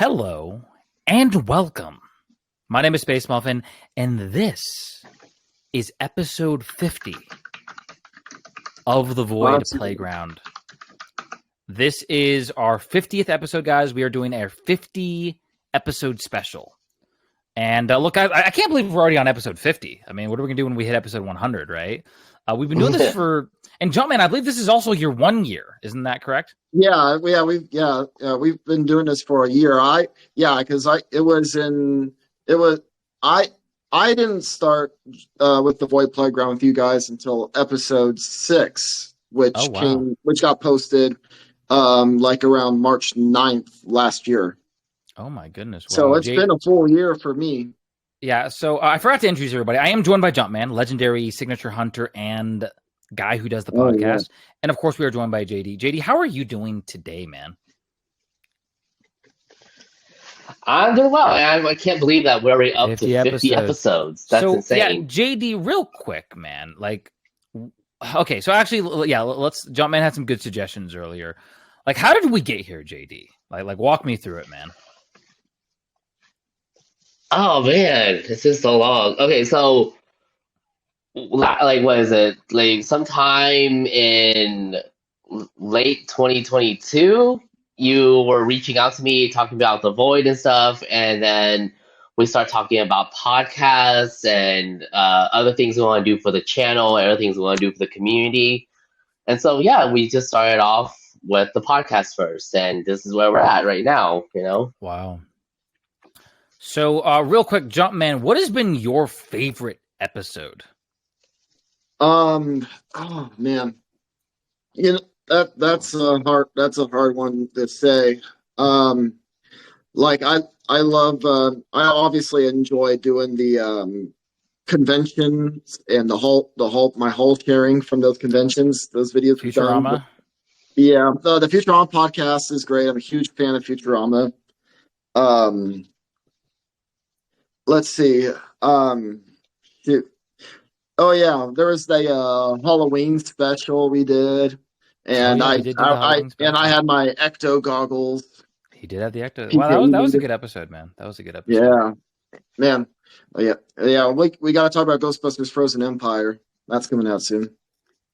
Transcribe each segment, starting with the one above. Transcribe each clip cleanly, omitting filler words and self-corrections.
Hello and welcome. My name is Space Muffin, and this is episode 50 of the Void Playground. This is our 50th episode, guys. We are doing our 50 episode special. And look, I can't believe we're already on episode 50. I mean, what are we going to do when we hit episode 100, right? We've been doing this for... And Jumpman, I believe this is also your 1 year. Isn't that correct? We've been doing this for a year. I didn't start with the Void Playground with you guys until episode 6, which got posted like around March 9th last year. Oh my goodness! Wow. So it's been a full year for me. Yeah. So I forgot to introduce everybody. I am joined by Jumpman, legendary signature hunter and guy who does the podcast. And of course we are joined by JD. JD, how are you doing today, man? I'm doing well. I can't believe that we're already up to 50 episodes. That's insane. Yeah, JD, real quick, man. Okay, so actually, let's Jumpman had some good suggestions earlier. Like, how did we get here, JD? Like walk me through it, man. Oh man, this is so long. Okay, so what is it? Like sometime in late 2022, you were reaching out to me talking about the Void and stuff, and then we start talking about podcasts and other things we want to do for the channel, and other things we want to do for the community. And so we just started off with the podcast first, and this is where we're at right now, Wow. So real quick, Jumpman, what has been your favorite episode? Oh man, that's a hard one to say. I obviously enjoy doing the conventions and my whole sharing from those conventions, those videos. Futurama. Yeah, the Futurama podcast is great. I'm a huge fan of Futurama. Let's see. Oh yeah, there was the Halloween special we did, and I had my Ecto goggles. He did have the Ecto. Wow, that was a good episode, man. That was a good episode. Yeah, man. Oh, yeah. We got to talk about Ghostbusters: Frozen Empire. That's coming out soon.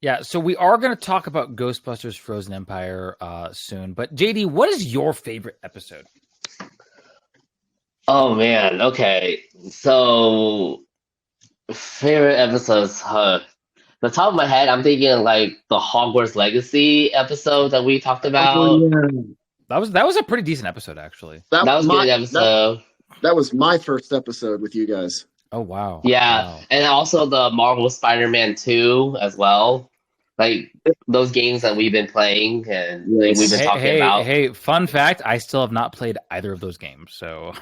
Yeah, so we are going to talk about Ghostbusters: Frozen Empire soon. But JD, what is your favorite episode? Oh man. Okay, so. Favorite episodes, the top of my head, I'm thinking like the Hogwarts Legacy episode that we talked about. Oh, yeah. That was a pretty decent episode, actually. That was a good episode. That was my first episode with you guys. Oh wow! Yeah, wow. And also the Marvel Spider-Man 2 as well. Like those games that we've been playing and we've been talking about. Hey, fun fact: I still have not played either of those games. So,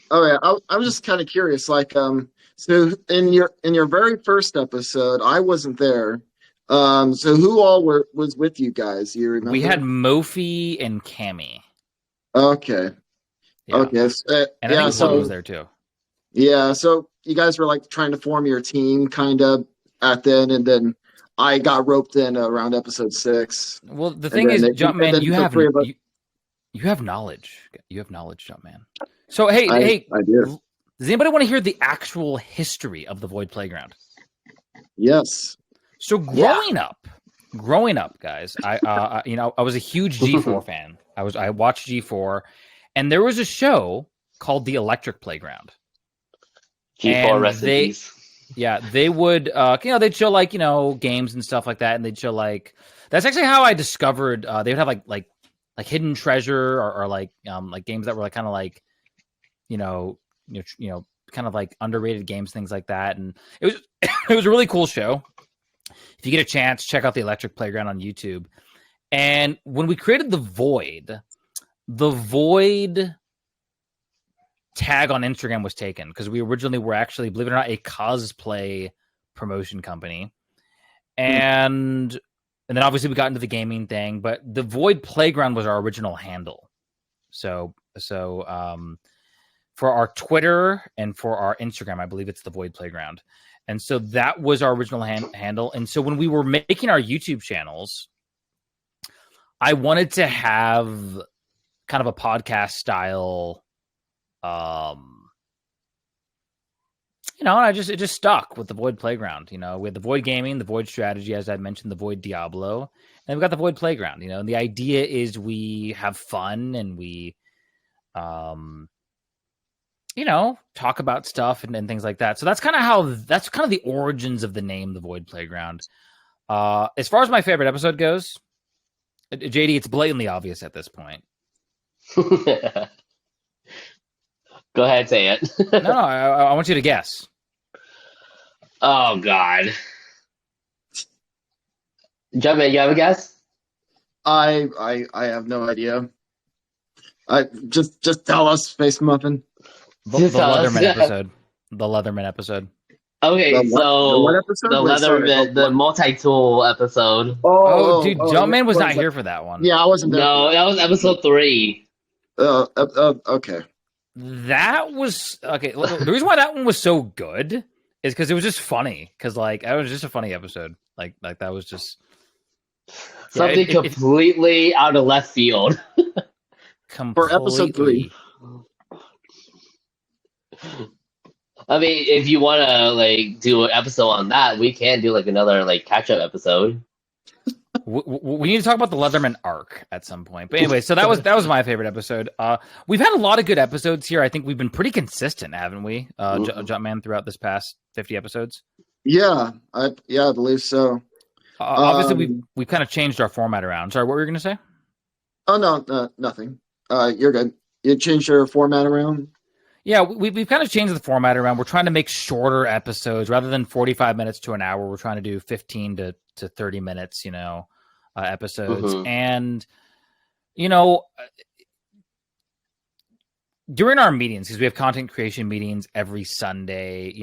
Oh yeah, I was just kind of curious. So in your very first episode, I wasn't there. So who all was with you guys? You remember? We had Mofi and Cammy. Okay. Yeah. Okay. And I think Hood was there too. Yeah. So you guys were like trying to form your team, kind of at then, and then I got roped in around episode 6. Well, the thing is, Jumpman, you have knowledge. You have knowledge, Jumpman. So, hey, I do. Does anybody want to hear the actual history of the Void Playground? Yes. So, growing up, guys, I was a huge G4 fan. I watched G4, and there was a show called The Electric Playground. G4 recipes. Yeah, they would, they'd show games and stuff like that, and they'd show that's actually how I discovered. They would have like Hidden Treasure or games that were kind of kind of like underrated games, things like that. And it was a really cool show. If you get a chance, check out the Electric Playground on YouTube. And when we created the Void tag on Instagram was taken because we originally were actually, believe it or not, a cosplay promotion company. And then obviously we got into the gaming thing, but the Void Playground was our original handle. So for our Twitter and for our Instagram, I believe it's the Void Playground. And so that was our original handle. And so when we were making our YouTube channels, I wanted to have kind of a podcast style, and it just stuck with the Void Playground. We had the Void Gaming, the Void Strategy, as I mentioned, the Void Diablo, and we got the Void Playground. And the idea is we have fun and we, talk about stuff and things like that. So that's kind of the origins of the name, the Void Playground. As far as my favorite episode goes, JD, it's blatantly obvious at this point. Go ahead, say it. No, I want you to guess. Oh God. Jumpman, you have a guess? I have no idea. I just tell us, Space Muffin. The Leatherman episode. The Leatherman episode. Okay, The what episode? the Wait, sorry. Leatherman, the multi-tool episode. Dude, Jumpman was not here for that one. Yeah, I wasn't there. No, that was episode 3. Okay. That was okay. The reason why that one was so good is because it was just funny. Because it was just a funny episode. Like that was just Something completely out of left field. For episode 3. I mean, if you want to do an episode on that, we can do another catch-up episode. We need to talk about the Leatherman arc at some point. But anyway, so that was my favorite episode. We've had a lot of good episodes here. I think we've been pretty consistent, haven't we, Jumpman, throughout this past 50 episodes? Yeah, I believe so. Obviously, we've kind of changed our format around. Sorry, what were you going to say? Oh no, nothing. You're good. You changed your format around. Yeah, we've kind of changed the format around. We're trying to make shorter episodes rather than 45 minutes to an hour. We're trying to do 15 to 30 minutes, episodes. Mhm. And, during our meetings, because we have content creation meetings every Sunday,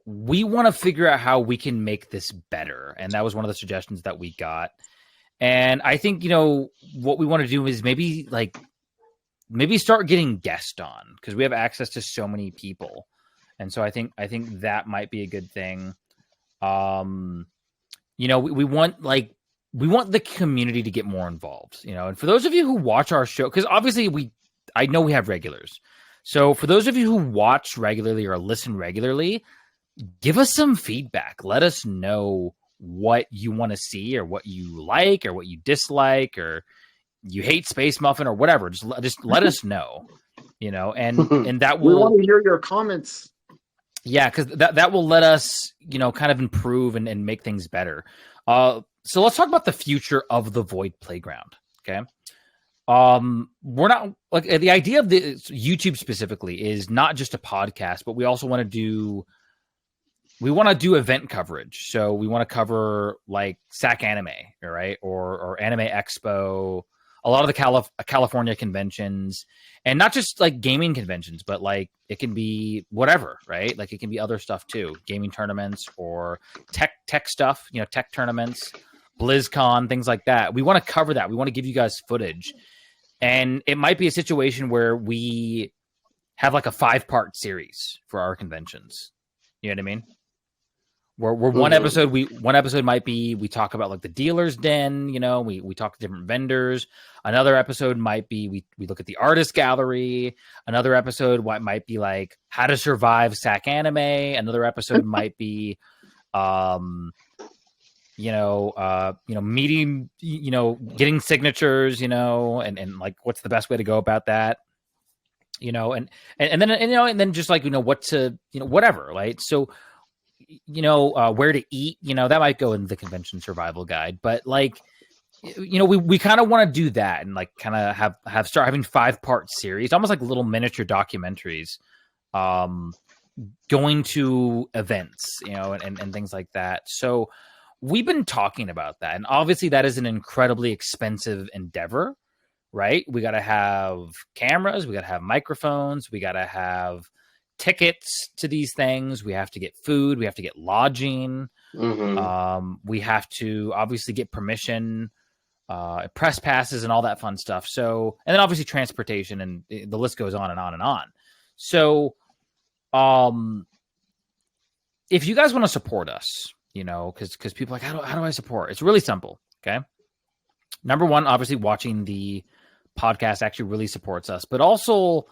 we want to figure out how we can make this better. And that was one of the suggestions that we got. And I think, what we want to do is maybe start getting guests on, because we have access to so many people. And so I think that might be a good thing. We want the community to get more involved, and for those of you who watch our show, because obviously I know we have regulars. So for those of you who watch regularly or listen regularly, give us some feedback. Let us know what you want to see, or what you like, or what you dislike, or you hate Space Muffin, or whatever. Just let us know, and that will. We want to hear your comments. Yeah, because that will let us, kind of improve and make things better. So let's talk about the future of the Void Playground. Okay. We're not the idea of the YouTube specifically is not just a podcast, but we also want to do event coverage. So we want to cover SAC Anime, right? Or Anime Expo, a lot of the California conventions, and not just gaming conventions, but it can be whatever, right? It can be other stuff too, gaming tournaments or tech stuff, tech tournaments, BlizzCon, things like that. We want to cover that. We want to give you guys footage. And it might be a situation where we have a 5-part series for our conventions. You know what I mean? Where one episode might be we talk about the dealer's den, we talk to different vendors. Another episode might be we look at the artist gallery. Another episode might be how to survive SAC Anime. Another episode might be meeting, getting signatures, and what's the best way to go about that, and then just what to, whatever, right? So, where to eat, that might go in the convention survival guide, but we kind of want to do that and kind of start having 5-part series, almost like little miniature documentaries, going to events, and things like that. So we've been talking about that, and obviously that is an incredibly expensive endeavor, right? We got to have cameras, we got to have microphones, we got to have tickets to these things, we have to get food, we have to get lodging, we have to obviously get permission, press passes, and all that fun stuff. So, and then obviously transportation, and the list goes on and on and on. So, if you guys want to support us, because people are how do I support? It's really simple. Okay. number one, obviously watching the podcast actually really supports us, but also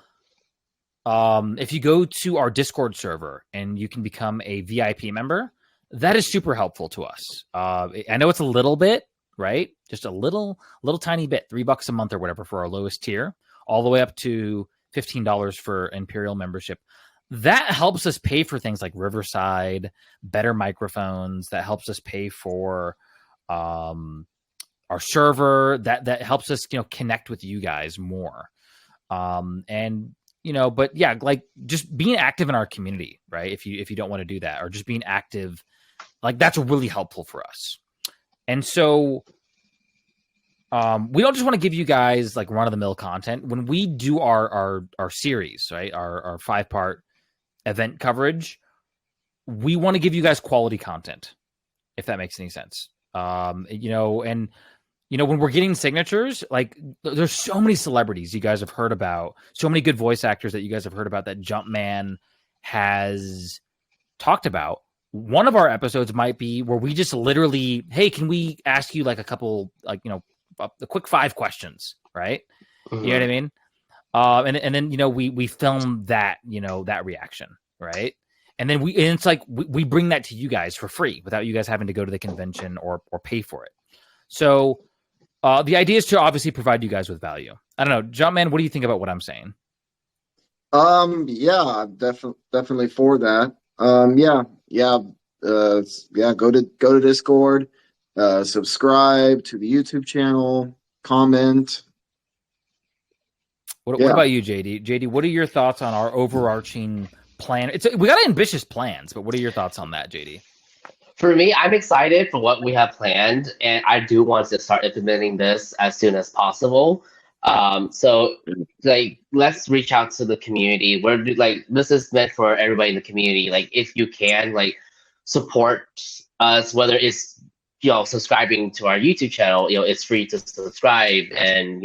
if you go to our Discord server and you can become a VIP member, that is super helpful to us. I know it's a little bit, right? Just a little tiny bit, $3 a month or whatever for our lowest tier, all the way up to $15 for Imperial membership. That helps us pay for things like Riverside, better microphones. That helps us pay for our server. That helps us, connect with you guys more. But yeah, like just being active in our community, right? If you don't want to do that, or just being active, like that's really helpful for us. And so we don't just want to give you guys like run of the mill content. When we do our series, right? Our 5-part event coverage, we want to give you guys quality content, if that makes any sense. When we're getting signatures, like there's so many celebrities you guys have heard about, so many good voice actors that you guys have heard about that Jumpman has talked about. One of our episodes might be where we just literally, hey, can we ask you like a couple, the quick 5 questions, right? Mm-hmm. You know what I mean? And then we film that, that reaction, right? And then we bring that to you guys for free without you guys having to go to the convention or pay for it. So the idea is to obviously provide you guys with value. I don't know, Jumpman, what do you think about what I'm saying? Yeah, definitely for that. Go to Discord, subscribe to the YouTube channel, comment. What about you, JD? JD, what are your thoughts on our overarching plan? We got ambitious plans, but what are your thoughts on that, JD? For me, I'm excited for what we have planned, and I do want to start implementing this as soon as possible. So let's reach out to the community. This is meant for everybody in the community. Like, if you can, support us, whether it's subscribing to our YouTube channel. It's free to subscribe, and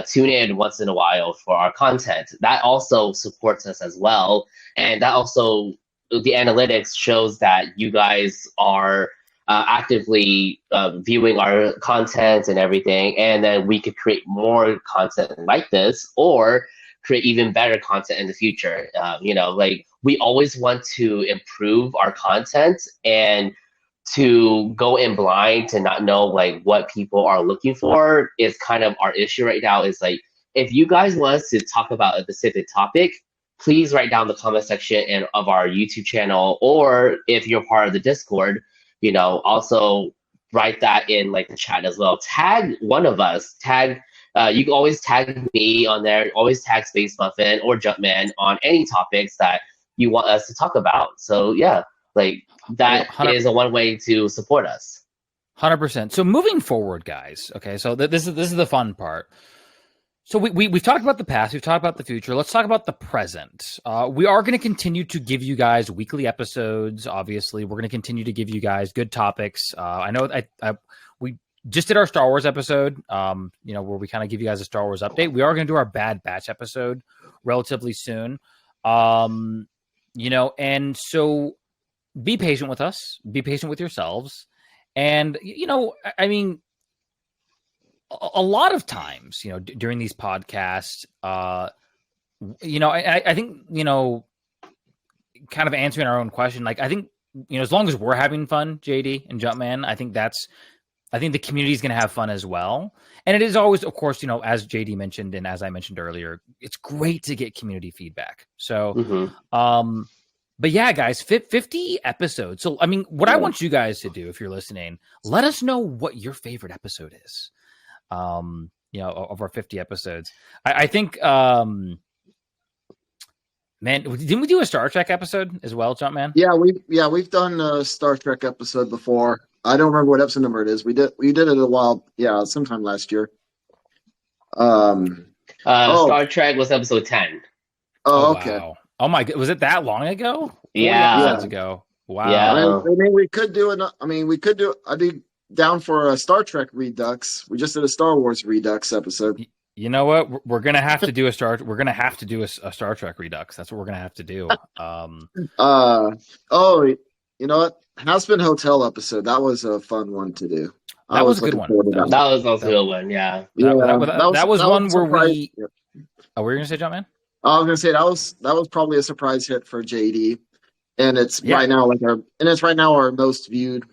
tune in once in a while for our content. That also supports us as well, and that also, the analytics shows that you guys are actively viewing our content and everything, and then we could create more content like this, or create even better content in the future. We always want to improve our content, and to go in blind to not know what people are looking for is kind of our issue right now. Is if you guys want us to talk about a specific topic, please write down the comment section of our YouTube channel, or if you're part of the Discord, also write that in the chat as well. Tag one of us. You can always tag me on there. Always tag Space Muffin or Jumpman on any topics that you want us to talk about. So yeah, that is one way to support us. 100%. So moving forward, guys. Okay, so this is the fun part. So we've talked about the past, we've talked about the future. Let's talk about the present. We are going to continue to give you guys weekly episodes. Obviously, we're going to continue to give you guys good topics. I know we just did our Star Wars episode, where we kind of give you guys a Star Wars update. We are going to do our Bad Batch episode relatively soon. And so be patient with us. Be patient with yourselves. And, a lot of times, during these podcasts, I think, kind of answering our own question, I think, as long as we're having fun, JD and Jumpman, I think the community is going to have fun as well. And it is always, of course, as JD mentioned, and as I mentioned earlier, it's great to get community feedback. So, but yeah, guys, 50 episodes. So, what I want you guys to do, if you're listening, let us know what your favorite episode is. Of our 50 episodes. I think, man, didn't we do a Star Trek episode as well, Jumpman? Yeah, we've done a Star Trek episode before. I don't remember what episode number it is. We did it a while, sometime last year. Star Trek was episode 10. Oh, okay. Wow. Oh my god, was it that long ago? Yeah, episodes ago. Wow. Yeah. We could do it. I'd be down for a Star Trek Redux. We just did a Star Wars Redux episode. You know what? We're gonna have to do a Star Trek Redux. That's what we're gonna have to do. You know what? Hazbin Hotel episode. That was a fun one to do. I That was a looking good one. forward to that. That was also a good one. Yeah. That was one where surprise- we. Oh, what were you gonna say, John Man? I was gonna say that was probably a surprise hit for JD, and it's right now our most viewed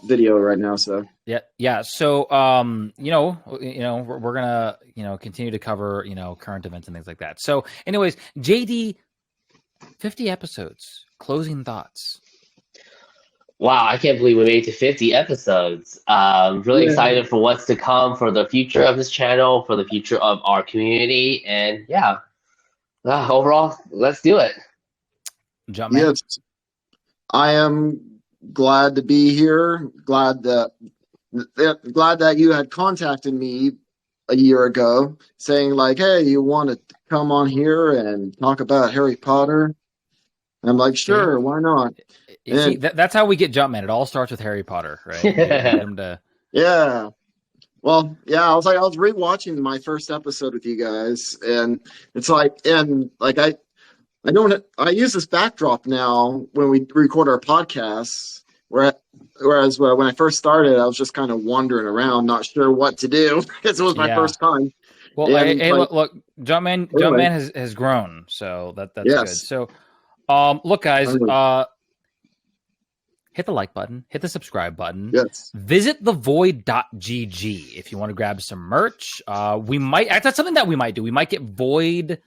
video right now. So Yeah. So, we're gonna, continue to cover, current events and things like that. So, anyways, JD, 50 episodes, closing thoughts. Wow, I can't believe we made it to 50 episodes. Really excited for what's to come for the future of this channel, for the future of our community, and overall, let's do it. Jump Man. yes, I am glad to be here. Glad that you had contacted me a year ago, saying like, "Hey, you want to come on here and talk about Harry Potter?" I'm like, "Sure, why not?" See, that's how we get Jumpman. It all starts with Harry Potter, right? Get him to... Yeah. Well, yeah, I was rewatching my first episode with you guys, and it's like, I use this backdrop now when we record our podcasts, whereas when I first started, I was just kind of wandering around, not sure what to do because it was my first time. Well, hey, look, Jumpman has grown, so that's good. So, look, guys, hit the like button, hit the subscribe button. Yes. Visit thevoid.gg if you want to grab some merch. That's something that we might do. We might get Void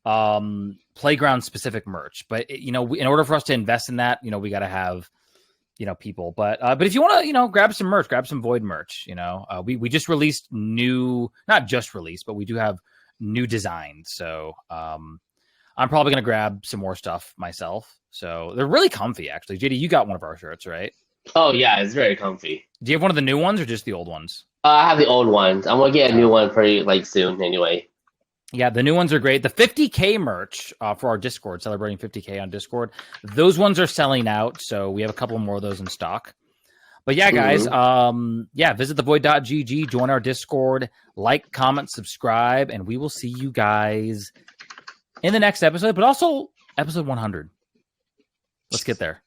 playground specific merch, but in order for us to invest in that, we got to have, people. But if you want to, grab some merch, grab some Void merch. We just released not just released, but we do have new designs. So I'm probably going to grab some more stuff myself. So they're really comfy, actually. JD, you got one of our shirts, right? Oh, yeah, it's very comfy. Do you have one of the new ones or just the old ones? I have the old ones. I'm going to get a new one pretty soon anyway. Yeah, the new ones are great. The 50K merch for our Discord, celebrating 50K on Discord, those ones are selling out. So we have a couple more of those in stock. But yeah, guys, visit thevoid.gg, join our Discord, like, comment, subscribe, and we will see you guys in the next episode, but also episode 100. Let's get there.